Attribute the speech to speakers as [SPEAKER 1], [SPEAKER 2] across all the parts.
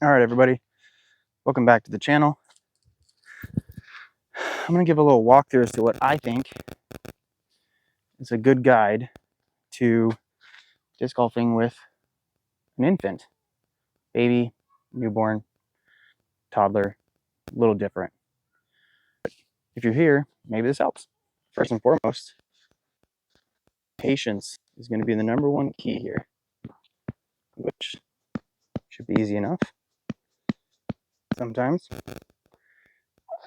[SPEAKER 1] All right, everybody, welcome back to the channel. I'm going to give a little walkthrough as to what I think is a good guide to disc golfing with an infant, baby, newborn, toddler, a little different. If you're here, maybe this helps. First and foremost, patience is going to be the number one key here, which should be easy enough. Sometimes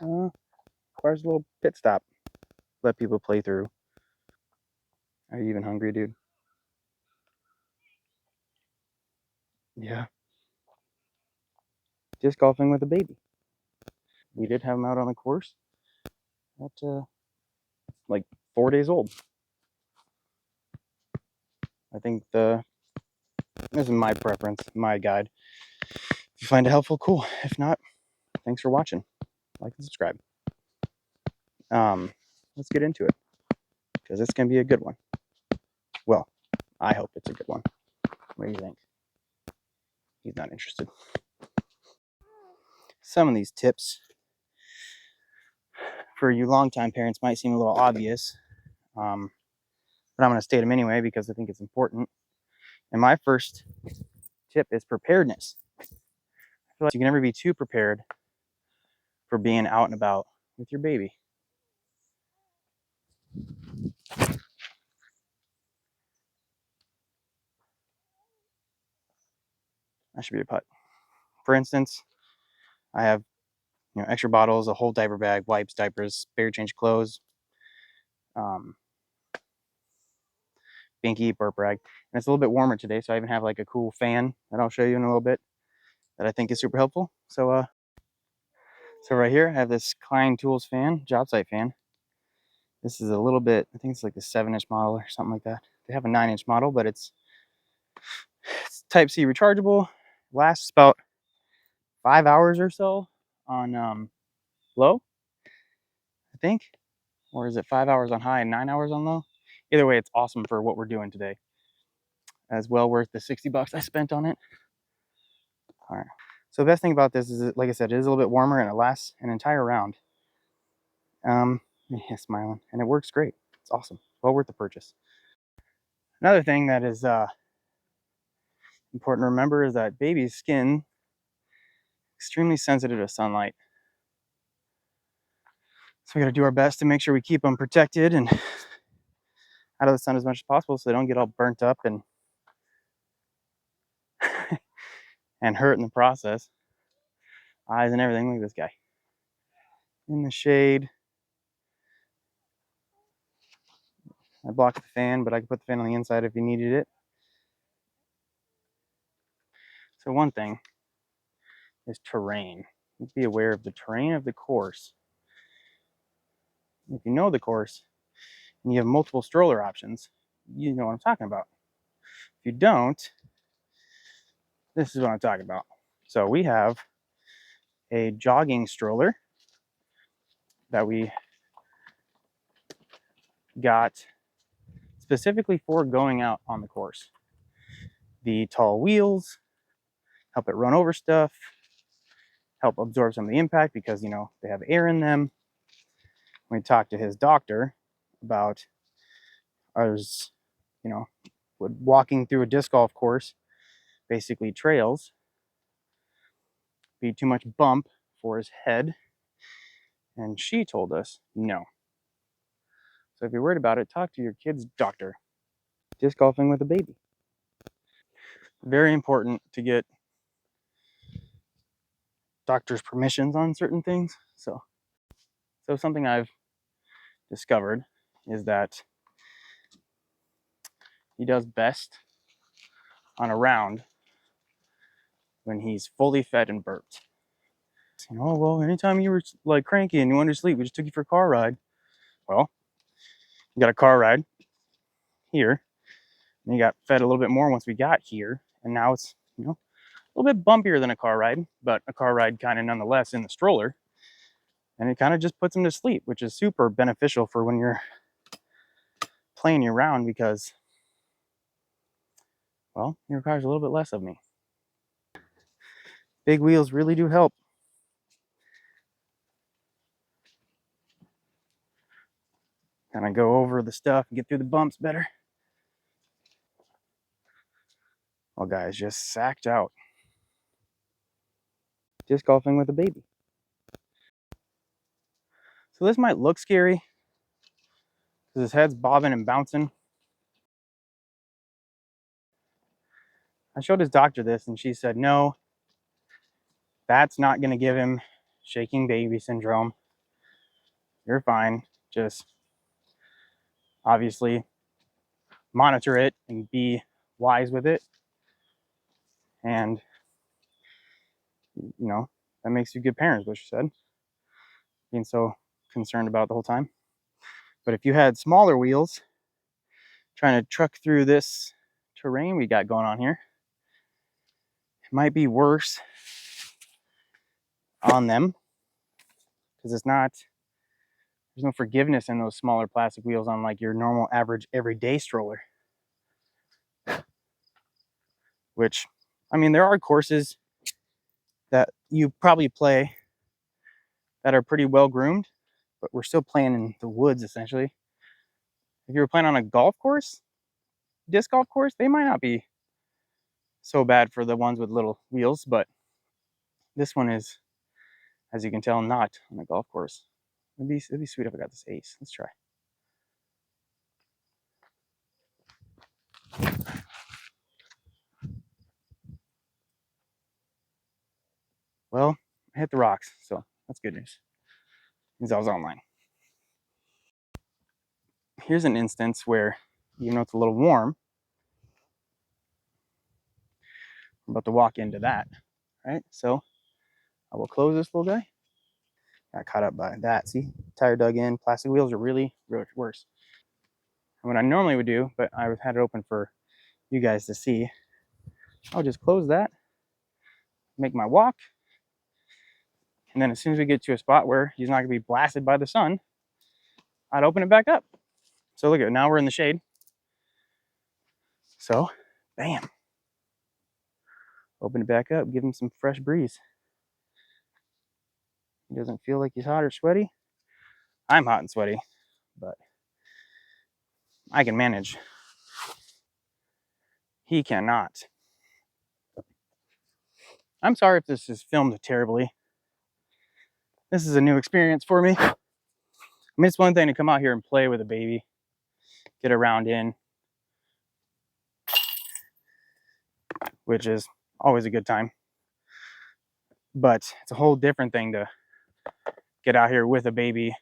[SPEAKER 1] requires a little pit stop. Let people play through. Are you even hungry, dude? Yeah. Disc golfing with a baby. We did have him out on the course at like 4 days old. I think this is my preference, my guide. If you find it helpful, cool. If not, thanks for watching. Like and subscribe. Let's get into it, because it's going to be a good one. Well, I hope it's a good one. What do you think? He's not interested. Some of these tips for you longtime parents might seem a little obvious, but I'm going to state them anyway because I think it's important. And my first tip is preparedness. I feel like you can never be too prepared for being out and about with your baby. That should be a putt. For instance, I have extra bottles, a whole diaper bag, wipes, diapers, spare change of clothes, binky, burp rag. And it's a little bit warmer today, so I even have like a cool fan that I'll show you in a little bit that I think is super helpful. So right here I have this Klein Tools fan, job site fan. This is a little bit, I think it's like the 7-inch model or something like that. They have a 9-inch model, but it's Type-C rechargeable. Lasts about 5 hours or so on low, I think. Or is it 5 hours on high and 9 hours on low? Either way, it's awesome for what we're doing today. As well worth the $60 I spent on it. All right. So the best thing about this is, like I said, it is a little bit warmer and it lasts an entire round. Yeah, smiling, and it works great. It's awesome. Well worth the purchase. Another thing that is important to remember is that baby's skin extremely sensitive to sunlight. So we got to do our best to make sure we keep them protected and out of the sun as much as possible, so they don't get all burnt up and and hurt in the process. Eyes and everything. Look at this guy in the shade. I blocked the fan, but I could put the fan on the inside if you needed it. So one thing is terrain. Be aware of the terrain of the course. If you know the course and you have multiple stroller options, you know what I'm talking about. If you don't, this is what I'm talking about. So we have a jogging stroller that we got specifically for going out on the course. The tall wheels help it run over stuff, help absorb some of the impact because, they have air in them. We talked to his doctor about us, walking through a disc golf course, basically trails, be too much bump for his head. And she told us no. So if you're worried about it, talk to your kid's doctor. Disc golfing with a baby. Very important to get doctor's permissions on certain things. So something I've discovered is that he does best on a round when he's fully fed and burped. Well, anytime you were like cranky and you wanted to sleep, we just took you for a car ride. Well, you got a car ride here, and you got fed a little bit more once we got here, and now it's a little bit bumpier than a car ride, but a car ride kind of nonetheless in the stroller. And it kind of just puts him to sleep, which is super beneficial for when you're playing your round because, well, it requires a little bit less of me. Big wheels really do help. Kind of go over the stuff and get through the bumps better. Well, guys, just sacked out. Disc golfing with a baby. So this might look scary because his head's bobbing and bouncing. I showed his doctor this and she said, no, that's not going to give him shaking baby syndrome. You're fine. Just obviously monitor it and be wise with it. And, you know, that makes you good parents, what she said. Being so concerned about it the whole time. But if you had smaller wheels trying to truck through this terrain we got going on here, it might be worse on them because there's no forgiveness in those smaller plastic wheels on like your normal average everyday stroller. Which, I mean, there are courses that you probably play that are pretty well groomed, but we're still playing in the woods essentially. If you were playing on a golf course, disc golf course, they might not be so bad for the ones with little wheels, but this one is, as you can tell, not on a golf course. It'd be sweet if I got this ace. Let's try. Well, I hit the rocks, so that's good news. Means I was online. Here's an instance where, even though it's a little warm, I'm about to walk into that, right? So I will close this little guy. Got caught up by that. See, tire dug in. Plastic wheels are really worse. And what I normally would do, but I had it open for you guys to see, I'll just close that, make my walk, and then as soon as we get to a spot where he's not going to be blasted by the sun, I'd open it back up. So look at it. Now we're in the shade. So, bam. Open it back up, give him some fresh breeze. He doesn't feel like he's hot or sweaty. I'm hot and sweaty, but I can manage. He cannot. I'm sorry if this is filmed terribly. This is a new experience for me. I mean, it's one thing to come out here and play with a baby, get around in, which is always a good time. But it's a whole different thing to get out here with a baby,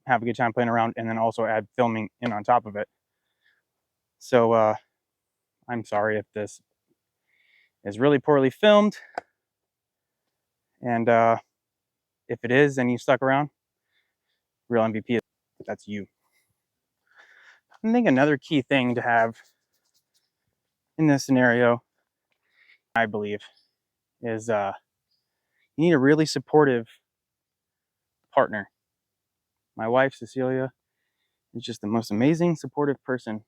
[SPEAKER 1] have a good time playing around, and then also add filming in on top of it. So I'm sorry if this is really poorly filmed. And if it is and you stuck around, real MVP, that's you. I think another key thing to have in this scenario, I believe, is you need a really supportive partner. My wife, Cecilia, is just the most amazing, supportive person.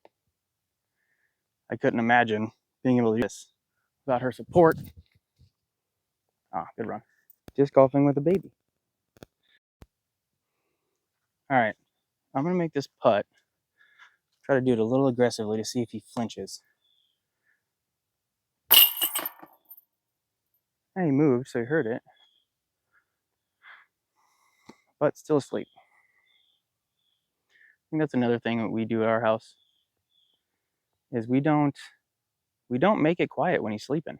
[SPEAKER 1] I couldn't imagine being able to do this without her support. Ah, good run. Disc golfing with a baby. All right, I'm gonna make this putt. Try to do it a little aggressively to see if he flinches. And he moved, so he heard it, but still asleep. I think that's another thing that we do at our house is we don't make it quiet when he's sleeping.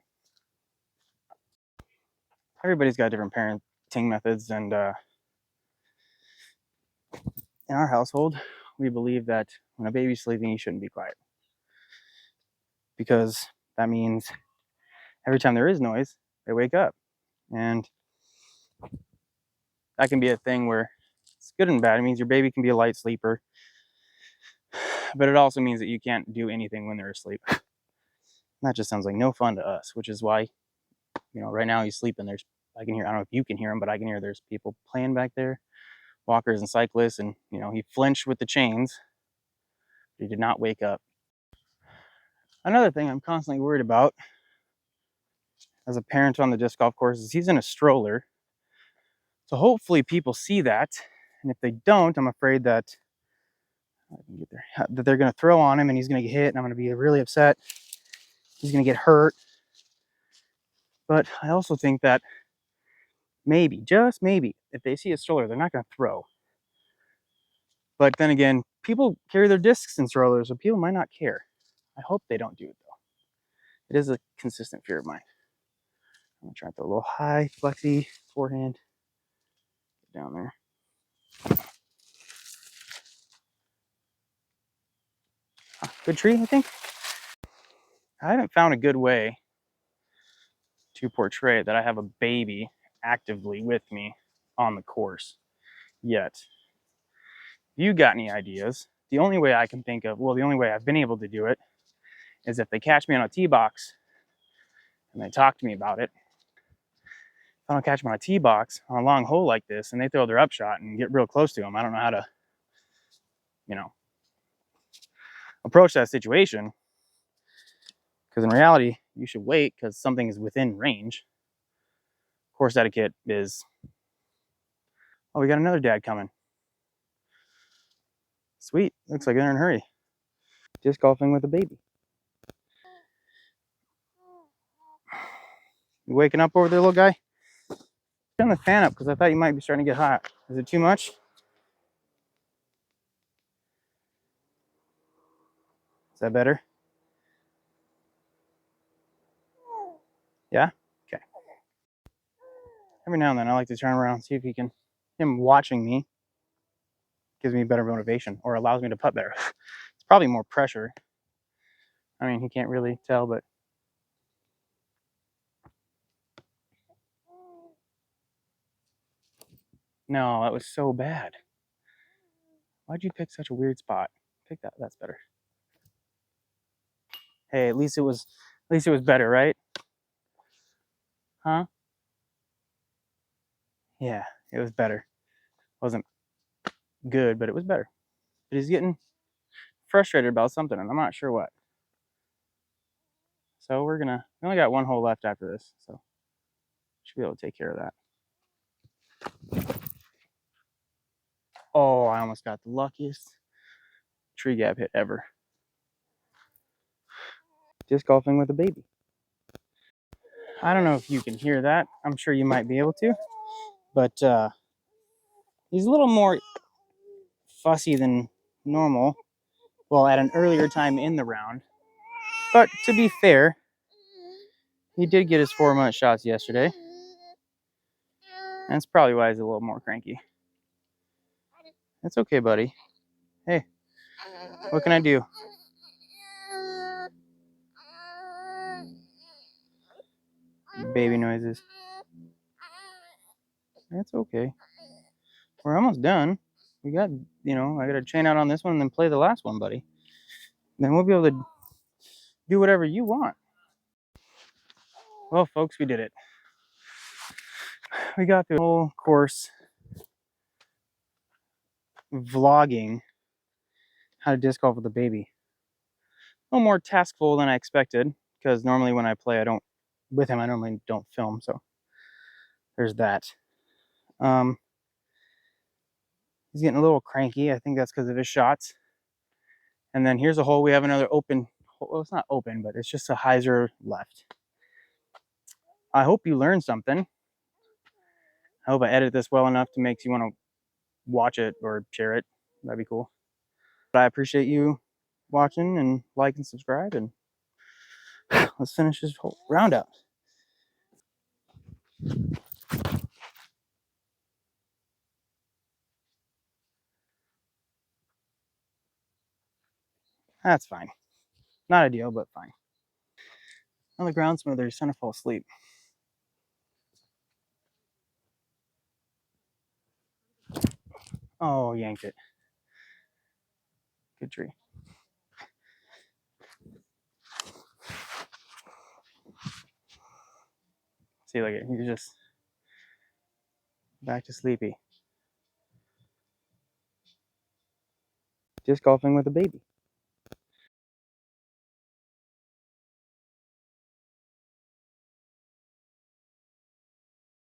[SPEAKER 1] Everybody's got different parenting methods, and in our household, we believe that when a baby's sleeping, you shouldn't be quiet because that means every time there is noise, they wake up, and that can be a thing where it's good and bad. It means your baby can be a light sleeper, but it also means that you can't do anything when they're asleep. That just sounds like no fun to us, which is why, right now he's sleeping. I can hear, I don't know if you can hear him, but I can hear there's people playing back there, walkers and cyclists, and he flinched with the chains. He did not wake up. Another thing I'm constantly worried about as a parent on the disc golf course is he's in a stroller. So hopefully people see that. And if they don't, I'm afraid that they're going to throw on him and he's going to get hit and I'm going to be really upset. He's going to get hurt. But I also think that maybe, just maybe, if they see a stroller, they're not going to throw. But then again, people carry their discs in strollers, so people might not care. I hope they don't do it though. It is a consistent fear of mine. I'm gonna try to throw a little high, flexy, forehand. Get down there. Good tree, I think. I haven't found a good way to portray that I have a baby actively with me on the course yet. If you got any ideas, the only way I can think of, well, the only way I've been able to do it is if they catch me on a tee box and they talk to me about it. If I don't catch them on a tee box on a long hole like this and they throw their upshot and get real close to them, I don't know how to, approach that situation. Because in reality, you should wait because something is within range. Course etiquette is, oh, we got another dad coming. Sweet, looks like they're in a hurry. Disc golfing with a baby. You waking up over there, little guy? Turn the fan up because I thought you might be starting to get hot. Is it too much? Is that better? Yeah? Okay. Every now and then I like to turn around, see if him watching me gives me better motivation or allows me to putt better. It's probably more pressure. I mean, he can't really tell, but no, that was so bad. Why'd you pick such a weird spot? Pick that. That's better. Hey, at least it was better, right? Huh? Yeah, it was better. Wasn't good, but it was better. But he's getting frustrated about something, and I'm not sure what. So we only got one hole left after this, so should be able to take care of that. Oh, I almost got the luckiest tree gap hit ever. Disc golfing with a baby. I don't know if you can hear that. I'm sure you might be able to, but he's a little more fussy than normal. Well, at an earlier time in the round. But to be fair, he did get his 4-month shots yesterday. That's probably why he's a little more cranky. That's okay, buddy. Hey, what can I do? Baby noises. That's okay. We're almost done. We got, I got to chain out on this one and then play the last one, buddy. Then we'll be able to do whatever you want. Well, folks, we did it. We got the whole course vlogging how to disc golf with a baby. A little more taskful than I expected because normally when I play, I normally don't film. So there's that. He's getting a little cranky. I think that's because of his shots. And then here's a hole. We have another open. Well, it's not open, but it's just a hyzer left. I hope you learned something. I hope I edit this well enough to make you want to watch it or share it. That'd be cool. But I appreciate you watching and like and subscribe. And let's finish this whole round out. That's fine. Not ideal, but fine. On the ground smoother, he's trying to fall asleep. Oh, yanked it. Good tree. See, look at he's just back to sleepy. Disc golfing with a baby.